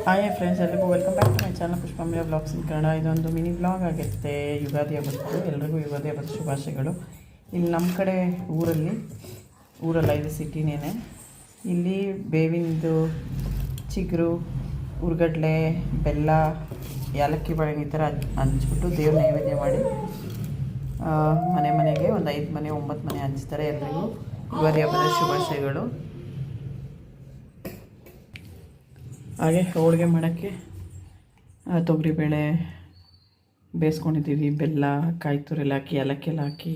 Hi friends, ಎಲ್ರಿಗೂ welcome back to my channel ಪುಷ್ಪಂಬ್ರಿಯ blogs in Kannada. ಇದೊಂದು ಮಿನಿ ಬ್ಲಾಗ್ ಆಗಿರುತ್ತೆ ಯುಗಾದಿ ಹಬ್ಬದ್ದು. ಎಲ್ರಿಗೂ ಯುಗಾದಿ ಹಬ್ಬದ ಶುಭಾಶಯಗಳು. ಇಲ್ಲಿ ನಮ್ಮ ಕಡೆ ಊರಲ್ಲ, ಇದು ಸಿಟಿನೇನೆ. ಇಲ್ಲಿ ಬೇವಿಂದು ಚಿಗುರು, ಉರ್ಗಡ್ಲೆ, ಬೆಲ್ಲ, ಏಲಕ್ಕಿ ಬಾಳೆಹಣ್ಣು ಈ ಥರ ಹಂಚ್ಬಿಟ್ಟು ದೇವ್ರ ನೈವೇದ್ಯ ಮಾಡಿ ಮನೆಗೆ ಒಂದು 5 ಮನೆ 9 ಮನೆ ಹಂಚ್ತಾರೆ. ಎಲ್ರಿಗೂ ಯುಗಾದಿ ಹಬ್ಬದ ಶುಭಾಶಯಗಳು. ಹಾಗೆ ಹೋಳಿಗೆ ಮಾಡೋಕ್ಕೆ ತೊಗರಿಬೇಳೆ ಬೇಯಿಸ್ಕೊಂಡಿದ್ದೀವಿ. ಬೆಲ್ಲ, ಕಾಯಿ ತುರಿ ಹಾಕಿ, ಏಲಕ್ಕಿ ಎಲ್ಲ ಹಾಕಿ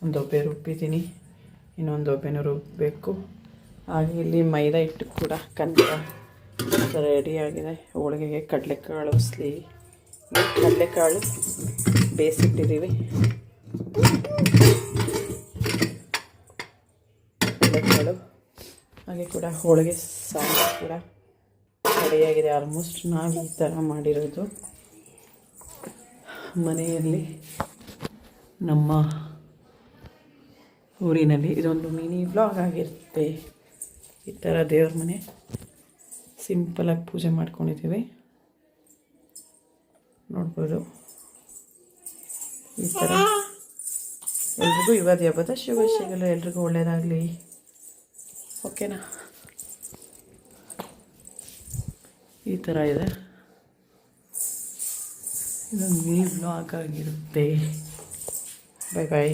ಒಂದು ಒಬ್ಬೆ ರುಬ್ಬಿದ್ದೀನಿ. ಇನ್ನೊಂದು ಒಬ್ಬೆನೂ ರುಬ್ಬಬೇಕು. ಹಾಗೆ ಇಲ್ಲಿ ಮೈದಾ ಹಿಟ್ಟು ಕೂಡ ರೆಡಿಯಾಗಿದೆ. ಹೋಳಿಗೆಗೆ ಕಡಲೆಕಾಳು ಕಡಲೆಕಾಳು ಬೇಯಿಸಿಟ್ಟಿದ್ದೀವಿ. ಕಡಲೆಕಾಳು ಹಾಗೆ ಕೂಡ ಹೋಳಿಗೆ ಸಾಂಬಾರು ಕೂಡ ರೆಡಿಯಾಗಿದೆ. ಆಲ್ಮೋಸ್ಟ್ ನಾವು ಈ ಥರ ಮಾಡಿರೋದು ಮನೆಯಲ್ಲಿ, ನಮ್ಮ ಊರಿನಲ್ಲಿ. ಇದೊಂದು ಮಿನಿ ವ್ಲಾಗ್ ಆಗಿರುತ್ತೆ. ಈ ಥರ ದೇವ್ರ ಮನೆ ಸಿಂಪಲಾಗಿ ಪೂಜೆ ಮಾಡ್ಕೊಂಡಿದ್ದೀವಿ, ನೋಡ್ಬೋದು. ಈ ಥರ ಎಲ್ರಿಗೂ ಯುಗಾದಿ ಹಬ್ಬದ ಶುಭಾಶಯಗಳು. ಎಲ್ರಿಗೂ ಒಳ್ಳೆಯದಾಗಲಿ. ಓಕೆನಾ? ಈ ಥರ ಇದೆ. ಇದೊಂದು ಮಿನಿ ವ್ಲಾಗ್ ಆಗಿರುತ್ತೆ. ಬಾಯ್ ಬಾಯ್.